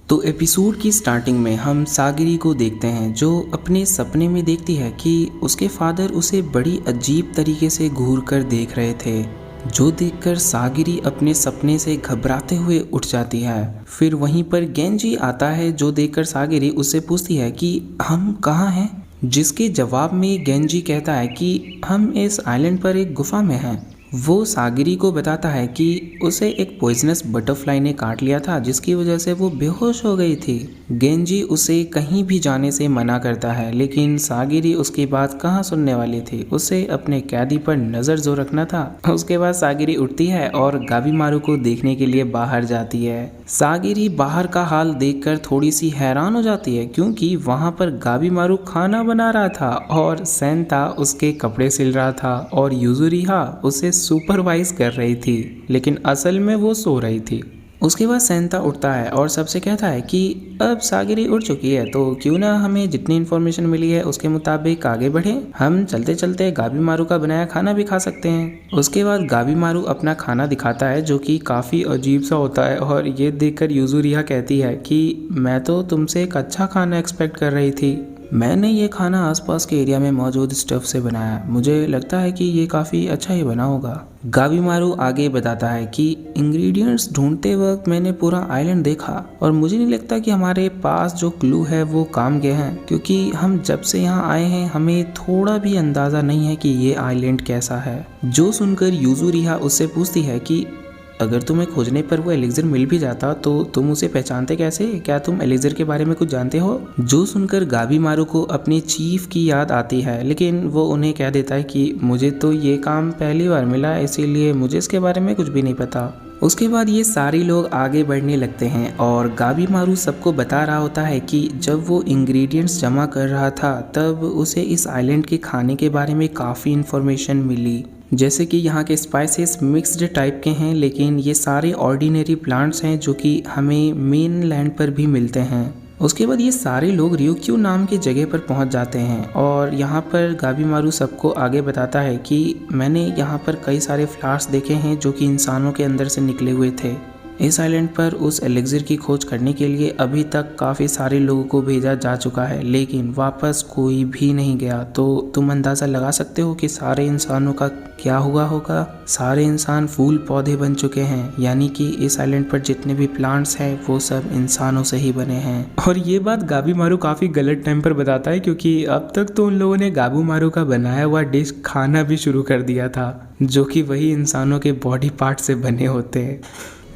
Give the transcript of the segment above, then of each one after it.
तो एपिसोड की स्टार्टिंग में हम सागिरी को देखते हैं जो अपने सपने में देखती है कि उसके फादर उसे बड़ी अजीब तरीके से घूर कर देख रहे थे, जो देखकर सागिरी अपने सपने से घबराते हुए उठ जाती है। फिर वहीं पर गेंजी आता है जो देखकर सागिरी उससे पूछती है कि हम कहाँ हैं, जिसके जवाब में गेंजी कहता है कि हम इस आइलैंड पर एक गुफा में हैं। वो सागिरी को बताता है कि उसे एक पॉइजनस बटरफ्लाई ने काट लिया था जिसकी वजह से वो बेहोश हो गई थी। गेंजी उसे कहीं भी जाने से मना करता है, लेकिन सागिरी उसकी बात कहाँ सुनने वाली थी। उसे अपने कैदी पर नज़र जो रखना था। उसके बाद सागिरी उठती है और गाबीमारू को देखने के लिए बाहर जाती है। सागिरी बाहर का हाल देखकर थोड़ी सी हैरान हो जाती है क्योंकि वहाँ पर गाबीमारू खाना बना रहा था और सेंता उसके कपड़े सिल रहा था और युजुरिहा उसे सुपरवाइज कर रही थी, लेकिन असल में वो सो रही थी। उसके बाद सेंता उठता है और सबसे कहता है कि अब सागिरी उठ चुकी है तो क्यों ना हमें जितनी इन्फॉर्मेशन मिली है उसके मुताबिक आगे बढ़े। हम चलते चलते गाबीमारू का बनाया खाना भी खा सकते हैं। उसके बाद गाबीमारू अपना खाना दिखाता है जो कि काफ़ी अजीब सा होता है और ये देखकर युजुरिहा कहती है कि मैं तो तुमसे एक अच्छा खाना एक्सपेक्ट कर रही थी। मैंने ये खाना आसपास के एरिया में मौजूद स्टफ से बनाया, मुझे लगता है कि ये काफ़ी अच्छा ही बना होगा। गाबीमारू आगे बताता है कि इंग्रेडिएंट्स ढूंढते वक्त मैंने पूरा आइलैंड देखा और मुझे नहीं लगता कि हमारे पास जो क्लू है वो काम के हैं, क्योंकि हम जब से यहाँ आए हैं हमें थोड़ा भी अंदाज़ा नहीं है कि ये आइलैंड कैसा है। जो सुनकर युजुरिहा उससे पूछती है कि अगर तुम्हें खोजने पर वो एलिक्सर मिल भी जाता तो तुम उसे पहचानते कैसे, क्या तुम एलिक्सर के बारे में कुछ जानते हो। जो सुनकर गाबीमारू को अपने चीफ की याद आती है, लेकिन वो उन्हें कह देता है कि मुझे तो ये काम पहली बार मिला, इसीलिए मुझे इसके बारे में कुछ भी नहीं पता। उसके बाद ये सारे लोग आगे बढ़ने लगते हैं और गाबीमारू सबको बता रहा होता है कि जब वो इंग्रेडिएंट्स जमा कर रहा था तब उसे इस आइलैंड के खाने के बारे में काफ़ी इन्फॉर्मेशन मिली, जैसे कि यहाँ के स्पाइसेस मिक्स्ड टाइप के हैं, लेकिन ये सारे ऑर्डिनरी प्लांट्स हैं जो कि हमें मेन लैंड पर भी मिलते हैं। उसके बाद ये सारे लोग रियोक्यू नाम की जगह पर पहुंच जाते हैं और यहाँ पर गाबीमारू सबको आगे बताता है कि मैंने यहाँ पर कई सारे फ्लावर्स देखे हैं जो कि इंसानों के अंदर से निकले हुए थे। इस आइलैंड पर उस एलिक्सर की खोज करने के लिए अभी तक काफ़ी सारे लोगों को भेजा जा चुका है, लेकिन वापस कोई भी नहीं गया। तो तुम अंदाज़ा लगा सकते हो कि सारे इंसानों का क्या हुआ होगा। सारे इंसान फूल पौधे बन चुके हैं, यानी कि इस आइलैंड पर जितने भी प्लांट्स हैं वो सब इंसानों से ही बने हैं। और ये बात गाबीमारू काफ़ी गलत टाइम पर बताता है क्योंकि अब तक तो उन लोगों ने गाबीमारू का बनाया हुआ डिश खाना भी शुरू कर दिया था, जो कि वही इंसानों के बॉडी पार्ट से बने होते हैं।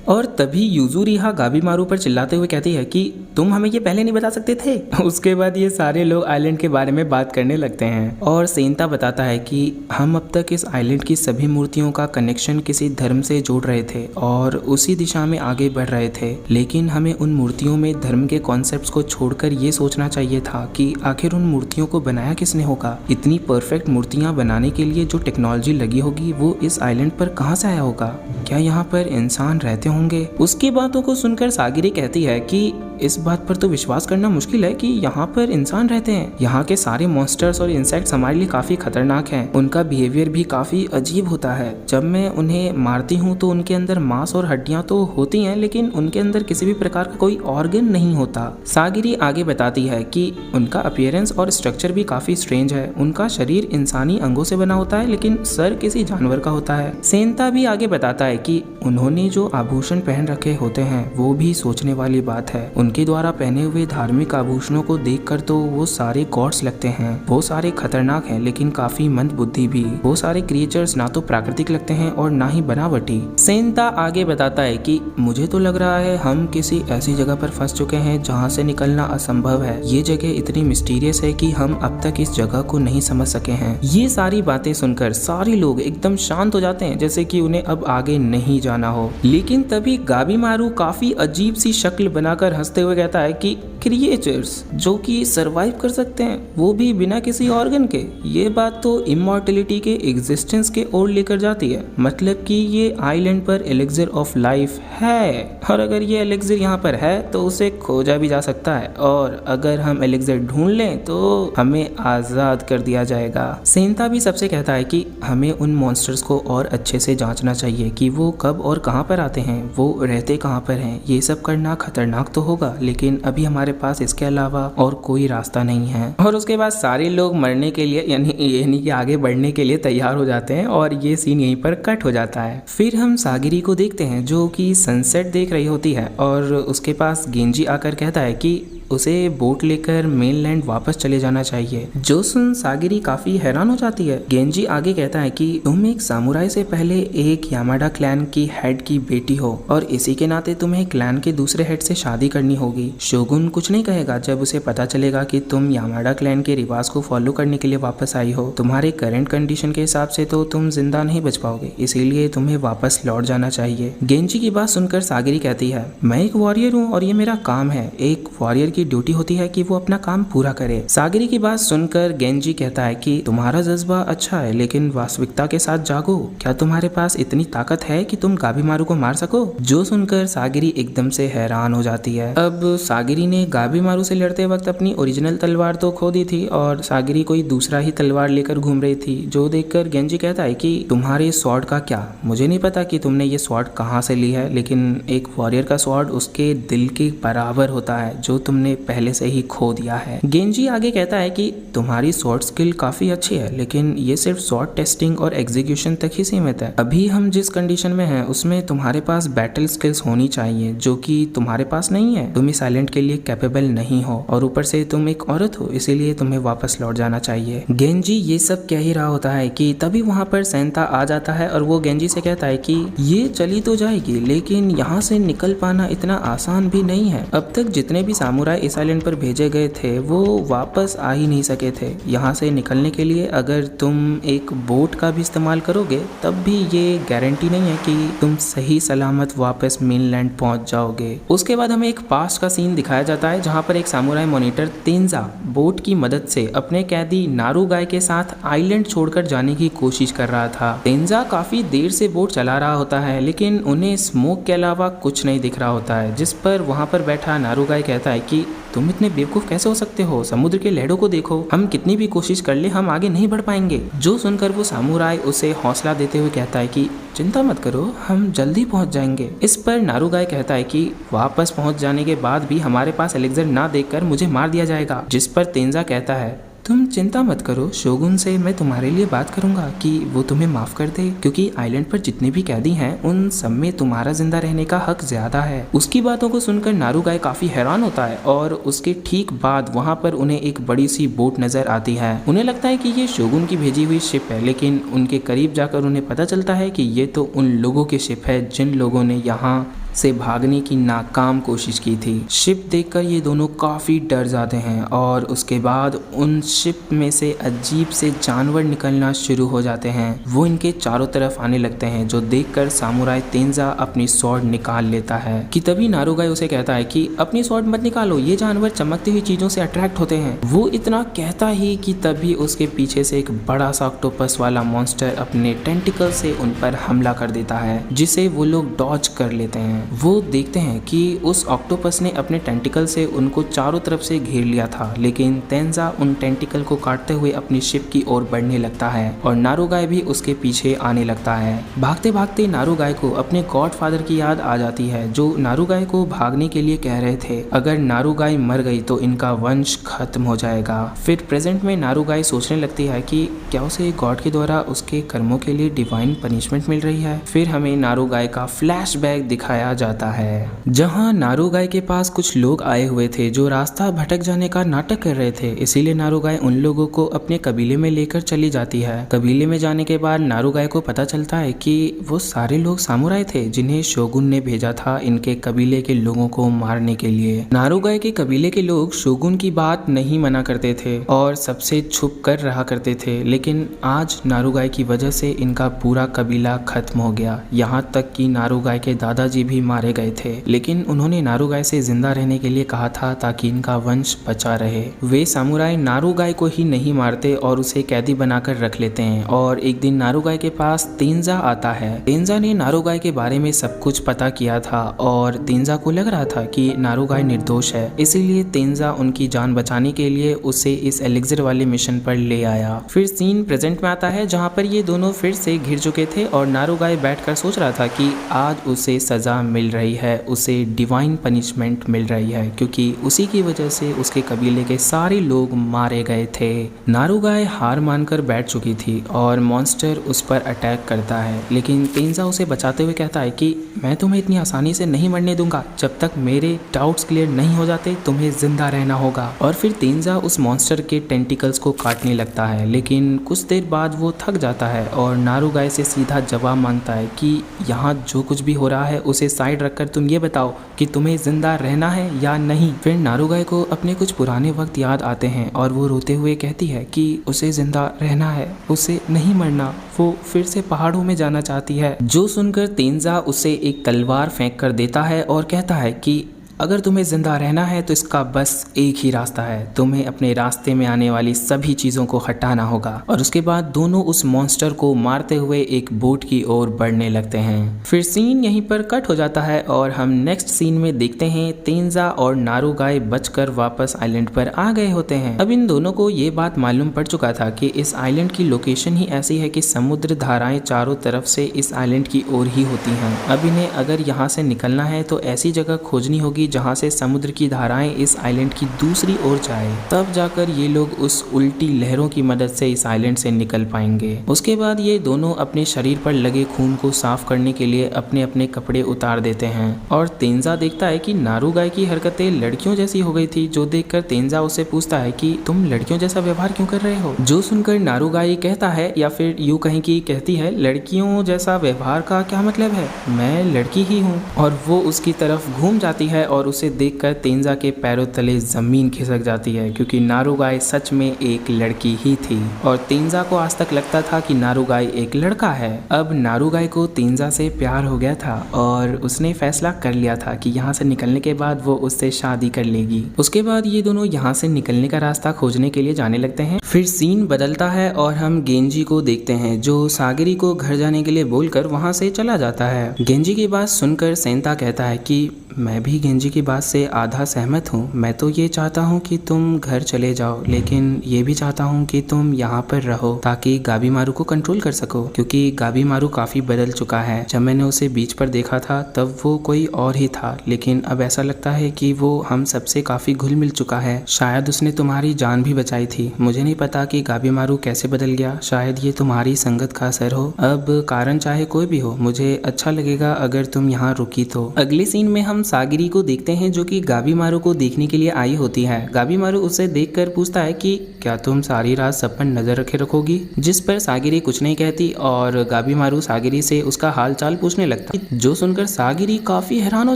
और तभी युजुरिहा गाबीमारू पर चिल्लाते हुए कहती है कि तुम हमें ये पहले नहीं बता सकते थे। उसके बाद ये सारे लोग आइलैंड के बारे में बात करने लगते हैं और सेंता बताता है कि हम अब तक इस आइलैंड की सभी मूर्तियों का कनेक्शन किसी धर्म से जोड़ रहे थे और उसी दिशा में आगे बढ़ रहे थे, लेकिन हमें उन मूर्तियों में धर्म के कॉन्सेप्ट्स को छोड़कर ये सोचना चाहिए था कि आखिर उन मूर्तियों को बनाया किसने होगा। इतनी परफेक्ट मूर्तियाँ बनाने के लिए जो टेक्नोलॉजी लगी होगी वो इस आइलैंड पर कहाँ से आया होगा, क्या यहाँ पर इंसान रहते होंगे। उसकी बातों को सुनकर सागिरी कहती है कि इस बात पर तो विश्वास करना मुश्किल है कि यहाँ पर इंसान रहते हैं। यहाँ के सारे मॉन्स्टर्स और इंसेक्ट्स हमारे लिए काफी खतरनाक हैं। उनका बिहेवियर भी काफी अजीब होता है। जब मैं उन्हें मारती हूँ तो उनके अंदर मांस और हड्डियाँ तो होती हैं, लेकिन उनके अंदर किसी भी प्रकार का कोई ऑर्गन नहीं होता। सागिरी आगे बताती है कि उनका अपीयरेंस और स्ट्रक्चर भी काफी स्ट्रेंज है। उनका शरीर इंसानी अंगों से बना होता है, लेकिन सर किसी जानवर का होता है। सेंता भी आगे बताता है कि उन्होंने जो आभूषण पहन रखे होते हैं वो भी सोचने वाली बात है। उनके द्वारा पहने हुए धार्मिक आभूषणों को देखकर तो वो सारे गॉड्स लगते हैं। वो सारे खतरनाक हैं, लेकिन काफी मंद बुद्धि भी। वो सारे क्रिएचर्स ना तो प्राकृतिक लगते हैं और ना ही बनावटी। सेंता आगे बताता है कि मुझे तो लग रहा है हम किसी ऐसी जगह पर फंस चुके हैं जहाँ से निकलना असंभव है। ये जगह इतनी मिस्टीरियस है कि हम अब तक इस जगह को नहीं समझ सके हैं। ये सारी बातें सुनकर सारे लोग एकदम शांत हो जाते हैं, जैसे कि उन्हें अब आगे नहीं जाना हो। लेकिन तभी गाबीमारू काफी अजीब सी शक्ल बनाकर हंसते हुए कहता है कि क्रिएचर्स जो कि सरवाइव कर सकते हैं वो भी बिना किसी ऑर्गन के, ये बात तो इमॉर्टलिटी के एग्जिस्टेंस के ओर लेकर जाती है। मतलब कि ये आइलैंड पर एलिक्सर ऑफ लाइफ है और अगर ये एलिक्सर यहाँ पर है तो उसे खोजा भी जा सकता है और अगर हम एलिक्सर ढूंढ लें तो हमें आजाद कर दिया जाएगा। सेंता भी सबसे कहता है कि हमें उन मॉन्स्टर्स को और अच्छे से जांचना चाहिए कि वो कब और कहाँ पर आते हैं। हैं, वो रहते कहाँ पर हैं। ये सब करना खतरनाक तो होगा, लेकिन अभी हमारे पास इसके अलावा और कोई रास्ता नहीं है। और उसके बाद सारे लोग मरने के लिए यानी कि आगे बढ़ने के लिए तैयार हो जाते हैं और ये सीन यहीं पर कट हो जाता है। फिर हम सागिरी को देखते हैं जो कि सनसेट देख रही होती है और उसके पास गेंजी आकर कहता है कि उसे बोट लेकर मेनलैंड वापस चले जाना चाहिए। जो सुन सागिरी काफी हैरान हो जाती है। गेंजी आगे कहता है कि तुम एक सामुराई से पहले एक यामाडा क्लैन की हेड की बेटी हो और इसी के नाते तुम्हें क्लैन के दूसरे हेड से शादी करनी होगी। शोगुन कुछ नहीं कहेगा जब उसे पता चलेगा कि तुम यामाडा क्लैन के रिवाज को फॉलो करने के लिए वापस आई हो। तुम्हारे करंट कंडीशन के हिसाब से तो तुम जिंदा नहीं बच पाओगे, इसीलिए तुम्हें वापस लौट जाना चाहिए। गेंजी की बात सुनकर सागिरी कहती है, मैं एक वॉरियर हूँ और ये मेरा काम है। एक वॉरियर की ड्यूटी होती है कि वो अपना काम पूरा करे। सागिरी की बात सुनकर गेंजी कहता है कि तुम्हारा जज्बा अच्छा है, लेकिन वास्तविकता के साथ जागो। क्या तुम्हारे पास इतनी ताकत है कि तुम गाबीमारू को मार सको? जो सुनकर सागिरी एकदम से हैरान हो जाती है। अब सागिरी ने गाबीमारू से लड़ते वक्त अपनी ओरिजिनल तलवार तो खो दी थी और सागिरी कोई दूसरा ही तलवार लेकर घूम रही थी। जो देखकर गेंजी कहता है कि तुम्हारे स्वॉर्ड का क्या? मुझे नहीं पता कि तुमने ये स्वॉर्ड कहाँ से ली है, लेकिन एक वॉरियर का स्वॉर्ड उसके दिल के बराबर होता है जो तुमने पहले से ही खो दिया है। गेंजी आगे कहता है कि तुम्हारी स्वॉर्ड स्किल काफी अच्छी है, लेकिन ये सिर्फ स्वॉर्ड टेस्टिंग और एग्जीक्यूशन तक ही सीमित है। अभी हम जिस कंडीशन में हैं उसमें तुम्हारे पास बैटल स्किल्स होनी चाहिए, जो कि तुम्हारे पास नहीं है। तुम इस साइलेंट के लिए कैपेबल नहीं हो और ऊपर से तुम एक औरत हो, इसीलिए तुम्हें वापस लौट जाना चाहिए। गेंजी ये सब कह ही रहा होता है कि तभी वहाँ पर सेंता आ जाता है और वो गेंजी से कहता है कि ये चली तो जाएगी, लेकिन यहाँ से निकल पाना इतना आसान भी नहीं है। अब तक जितने भी सामुराई इस आइलैंड पर भेजे गए थे वो वापस आ ही नहीं सके थे। यहाँ से निकलने के लिए अगर तुम एक बोट का भी इस्तेमाल करोगे तब भी ये गारंटी नहीं है कि तुम सही सलामत वापस मेनलैंड पहुंच जाओगे। उसके बाद हमें एक पास्ट का सीन दिखाया जाता है जहाँ पर एक सामुराई मॉनिटर तेंजा बोट की मदद से अपने कैदी नारुगाई के साथ आइलैंड छोड़कर जाने की कोशिश कर रहा था। तेंजा काफी देर से बोट चला रहा होता है, लेकिन उन्हें स्मोक के अलावा कुछ नहीं दिख रहा होता है, जिस पर वहाँ पर बैठा नारुगाई कहता है कि तुम इतने बेवकूफ कैसे हो सकते हो? समुद्र के लहरों को देखो, हम कितनी भी कोशिश कर ले हम आगे नहीं बढ़ पाएंगे। जो सुनकर वो सामुराई उसे हौसला देते हुए कहता है कि चिंता मत करो, हम जल्दी पहुंच जाएंगे। इस पर नारुगाई कहता है कि वापस पहुंच जाने के बाद भी हमारे पास एलेक्सर ना देखकर मुझे मार दिया जाएगा। जिस पर तेंजा कहता है तुम चिंता मत करो, शोगुन से मैं तुम्हारे लिए बात करूंगा कि वो तुम्हें माफ कर दे, क्योंकि आइलैंड पर जितने भी कैदी हैं उन सब में तुम्हारा जिंदा रहने का हक ज्यादा है। उसकी बातों को सुनकर नारुगाई काफी हैरान होता है और उसके ठीक बाद वहाँ पर उन्हें एक बड़ी सी बोट नजर आती है। उन्हें लगता है कि ये शोगुन की भेजी हुई शिप है, लेकिन उनके करीब जाकर उन्हें पता चलता है कि ये तो उन लोगों की शिप है जिन लोगों ने यहाँ से भागने की नाकाम कोशिश की थी। शिप देखकर ये दोनों काफी डर जाते हैं और उसके बाद उन शिप में से अजीब से जानवर निकलना शुरू हो जाते हैं। वो इनके चारों तरफ आने लगते हैं, जो देखकर सामुराई तेंजा अपनी स्वॉर्ड निकाल लेता है कि तभी नारुगाई उसे कहता है कि अपनी स्वॉर्ड मत निकालो, ये जानवर चमकती हुई चीजों से अट्रैक्ट होते हैं। वो इतना कहता ही कि तभी उसके पीछे से एक बड़ा सा ऑक्टोपस वाला मॉन्स्टर अपने टेंटिकल से उन पर हमला कर देता है, जिसे वो लोग डॉज कर लेते हैं। वो देखते हैं कि उस ऑक्टोपस ने अपने टेंटिकल से उनको चारों तरफ से घेर लिया था, लेकिन तेंजा उन टेंटिकल को काटते हुए अपनी शिप की ओर बढ़ने लगता है और नारुगाई भी उसके पीछे आने लगता है। भागते भागते नारुगाई को अपने गॉडफादर की याद आ जाती है, जो नारुगाई को भागने के लिए कह रहे थे। अगर नारुगाई मर गई तो इनका वंश खत्म हो जाएगा। फिर प्रेजेंट में नारुगाई सोचने लगती है कि क्या उसे गॉड के द्वारा उसके कर्मों के लिए डिवाइन पनिशमेंट मिल रही है। फिर हमें नारुगाई का फ्लैशबैक दिखाया जाता है, जहां नारुगाई के पास कुछ लोग आए हुए थे जो रास्ता भटक जाने का नाटक कर रहे थे। इसीलिए नारुगाई उन लोगों को अपने कबीले में लेकर चली जाती है। कबीले में जाने के बाद नारुगाई को पता चलता है कि वो सारे लोग सामुराई थे जिन्हें शोगुन ने भेजा था इनके कबीले के लोगों को मारने के लिए। नारुगाई के कबीले के लोग शोगुन की बात नहीं मना करते थे और सबसे छुप कर रहा करते थे, लेकिन आज नारुगाई की वजह से इनका पूरा कबीला खत्म हो गया। यहाँ तक कि नारुगाई के दादाजी भी मारे गए थे, लेकिन उन्होंने नारुगाई से जिंदा रहने के लिए कहा था ताकि इनका वंश बचा रहे। वे सामुराई नारुगाई को ही नहीं मारते और उसे कैदी बनाकर रख लेते हैं। और एक दिन नारुगाई के पास तेंजा आता है। तेंजा ने नारुगाई के बारे में सब कुछ पता किया था और तेंजा को लग रहा था कि नारुगाई निर्दोष है, इसीलिए तेंजा उनकी जान बचाने के लिए उसे इस एलेक्सर वाले मिशन पर ले आया। फिर सीन प्रेजेंट में आता है जहाँ पर ये दोनों फिर से घिर चुके थे और नारुगाई बैठकर सोच रहा था कि आज उसे सजा मिल रही है, उसे डिवाइन पनिशमेंट मिल रही है, क्योंकि उसी की वजह से उसके कबीले के सारे लोग मारे गए थे। नारुगाय हार मानकर बैठ चुकी थी और मॉन्स्टर उस पर अटैक करता है, लेकिन तेंजा उसे बचाते हुए कहता है कि मैं तुम्हें इतनी आसानी से नहीं मरने दूंगा, जब तक मेरे डाउट्स क्लियर नहीं हो जाते तुम्हें जिंदा रहना होगा। और फिर तेंजा उस मॉन्स्टर के टेंटिकल्स को काटने लगता है, लेकिन कुछ देर बाद वो थक जाता है और नारुगाय से सीधा जवाब मांगता है कि यहाँ जो कुछ भी हो रहा है उसे साइड रखकर तुम ये बताओ कि तुम्हें जिंदा रहना है या नहीं। फिर नारुगाय को अपने कुछ पुराने वक्त याद आते हैं और वो रोते हुए कहती है कि उसे जिंदा रहना है, उसे नहीं मरना, वो फिर से पहाड़ों में जाना चाहती है। जो सुनकर तेंजा उसे एक तलवार फेंक कर देता है और कहता है कि अगर तुम्हें जिंदा रहना है तो इसका बस एक ही रास्ता है, तुम्हें अपने रास्ते में आने वाली सभी चीज़ों को हटाना होगा। और उसके बाद दोनों उस मॉन्स्टर को मारते हुए एक बोट की ओर बढ़ने लगते हैं। फिर सीन यहीं पर कट हो जाता है और हम नेक्स्ट सीन में देखते हैं तेंजा और नारुगाय बचकर वापस आइलैंड पर आ गए होते हैं। अब इन दोनों को ये बात मालूम पड़ चुका था कि इस आइलैंड की लोकेशन ही ऐसी है कि समुद्र धाराएं चारों तरफ से इस आइलैंड की ओर ही होती हैं। अब इन्हें अगर यहाँ से निकलना है तो ऐसी जगह खोजनी होगी जहाँ से समुद्र की धाराएं इस आइलैंड की दूसरी ओर जाए, तब जाकर ये लोग उस उल्टी लहरों की मदद से इस आइलैंड से निकल पाएंगे। उसके बाद ये दोनों अपने शरीर पर लगे खून को साफ करने के लिए अपने अपने कपड़े उतार देते हैं और तेंजा देखता है कि नारुगाय की हरकतें लड़कियों जैसी हो गई थी, जो देखकर तेंजा उससे पूछता है कि तुम लड़कियों जैसा व्यवहार क्यों कर रहे हो। जो सुनकर नारुगाय कहता है, या फिर यूं कहीं की कहती है, लड़कियों जैसा व्यवहार का क्या मतलब है, मैं लड़की ही हूँ। और वो उसकी तरफ घूम जाती है और उसे देखकर तेंजा के पैरों तले जमीन खिसक जाती है, क्योंकि नारुगाय सच में एक लड़की ही थी और तेंजा को आज तक लगता था कि नारुगाय एक लड़का है। अब नारुगाय को तेंजा से प्यार हो गया था और उसने फैसला कर लिया था कि यहाँ से निकलने के बाद वो उससे शादी कर लेगी। उसके बाद ये दोनों यहाँ से निकलने का रास्ता खोजने के लिए जाने लगते हैं। फिर सीन बदलता है और हम गेंजी को देखते हैं, जो सागिरी को घर जाने के लिए बोलकर वहाँ से चला जाता है। गेंजी की बात सुनकर सेंता कहता है कि मैं भी गेंजी की बात से आधा सहमत हूँ। मैं तो ये चाहता हूँ कि तुम घर चले जाओ, लेकिन ये भी चाहता हूँ कि तुम यहाँ पर रहो ताकि गाबीमारू को कंट्रोल कर सको, क्योंकि गाबीमारू काफी बदल चुका है। जब मैंने उसे बीच पर देखा था तब वो कोई और ही था, लेकिन अब ऐसा लगता है कि वो हम सबसे काफी घुल मिल चुका है। शायद उसने तुम्हारी जान भी बचाई थी। मुझे नहीं पता कि गाबीमारू कैसे बदल गया, शायद ये तुम्हारी संगत का असर हो। अब कारण चाहे कोई भी हो, मुझे अच्छा लगेगा अगर तुम यहाँ रुकी तो। अगले सीन में हम सागिरी को देखते हैं, जो कि गाबीमारू को देखने के लिए आई होती है। गाबीमारू उसे देखकर पूछता है कि क्या तुम सारी रात सब पर नजर रखे रखोगी, जिस पर सागिरी कुछ नहीं कहती और गाबीमारू सागिरी से उसका हाल चाल पूछने लगता है, जो सुनकर सागिरी काफी हैरान हो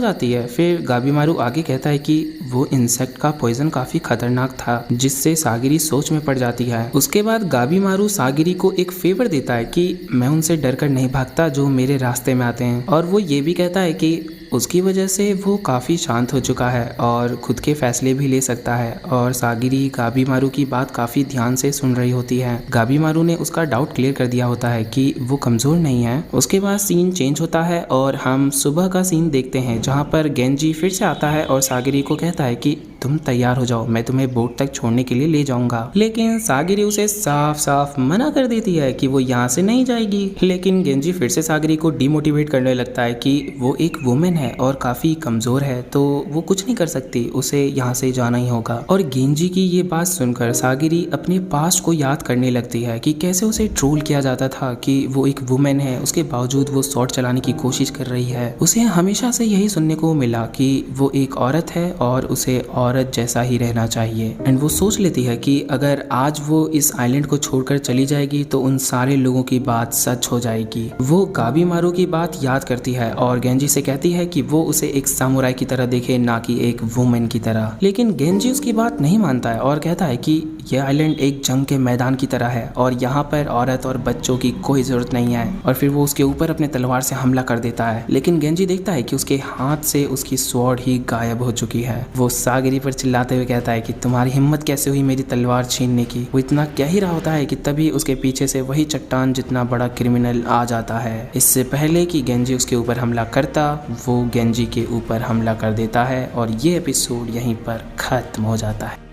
जाती है। फिर गाबीमारू आगे कहता है कि वो इंसेक्ट का पॉइजन काफी खतरनाक था, जिससे सागिरी सोच में पड़ जाती है। उसके बाद गाबीमारू सागिरी को एक फेवर देता है कि मैं उनसे डरकर नहीं भागता जो मेरे रास्ते में आते हैं, और वो ये भी कहता है कि उसकी वजह से वो काफ़ी शांत हो चुका है और खुद के फैसले भी ले सकता है। और सागिरी गाबीमारू की बात काफ़ी ध्यान से सुन रही होती है। गाबीमारू ने उसका डाउट क्लियर कर दिया होता है कि वो कमज़ोर नहीं है। उसके बाद सीन चेंज होता है और हम सुबह का सीन देखते हैं, जहाँ पर गेंजी फिर से आता है और सागिरी को कहता है कि तुम तैयार हो जाओ, मैं तुम्हें बोट तक छोड़ने के लिए ले जाऊंगा। लेकिन सागिरी उसे साफ साफ मना कर देती है कि वो यहाँ से नहीं जाएगी। लेकिन गेंजी फिर से सागिरी को डिमोटिवेट करने लगता है कि वो एक वुमेन है और काफी कमजोर है, तो वो कुछ नहीं कर सकती, उसे यहाँ से जाना ही होगा। और गेंजी की ये बात सुनकर सागिरी अपने पास्ट को याद करने लगती है कि कैसे उसे ट्रोल किया जाता था कि वो एक वुमेन है, उसके बावजूद वो शॉट चलाने की कोशिश कर रही है। उसे हमेशा से यही सुनने को मिला कि वो एक औरत है और उसे औरत जैसा ही रहना चाहिए। एंड वो सोच लेती है कि अगर आज वो इस आइलैंड को छोड़कर चली जाएगी तो उन सारे लोगों की बात सच हो जाएगी। वो गाबीमारू की बात याद करती है और गेंजी से कहती है कि वो उसे एक सामुराई की तरह देखे, ना कि एक वुमेन की तरह। लेकिन गेंजी उसकी बात नहीं मानता है और कहता है कि यह आइलैंड एक जंग के मैदान की तरह है और यहाँ पर औरत और बच्चों की कोई जरूरत नहीं है। और फिर वो उसके ऊपर अपने तलवार से हमला कर देता है। लेकिन गेंजी देखता है कि उसके हाथ से उसकी स्वॉर्ड ही गायब हो चुकी है। वो सागिरी पर चिल्लाते हुए कहता है कि तुम्हारी हिम्मत कैसे हुई मेरी तलवार छीनने की। वो इतना कह ही रहा होता है कि तभी उसके पीछे से वही चट्टान जितना बड़ा क्रिमिनल आ जाता है। इससे पहले कि गेंजी उसके ऊपर हमला करता, वो गेंजी के ऊपर हमला कर देता है और ये एपिसोड यहीं पर खत्म हो जाता है।